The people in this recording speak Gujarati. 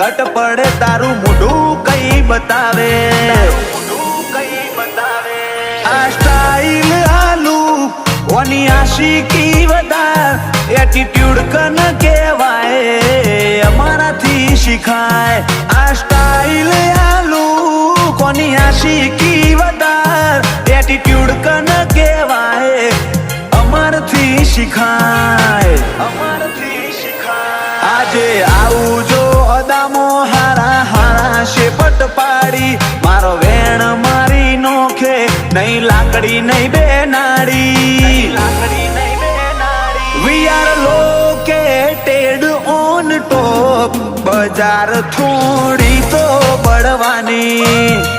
લટ પડે તારું મોઢું કઈ બતાવે આ સ્ટાઈલ આલુ ઓની આશિકી વધાર એટીટ્યુડ કન કહેવાય અમારાથી શીખાય આ સ્ટાઈલ આલુ કોની આશિકી વધાર એટીટ્યુડ કન કહેવાય અમારથી શીખાય આજે આવું જો અદામો હારા હારા શેપટ પાડી મારો વેણ મારી નોખે નહીં લાકડી નહીં બેનાડી we are located on top બજાર થોડી તો બળવાની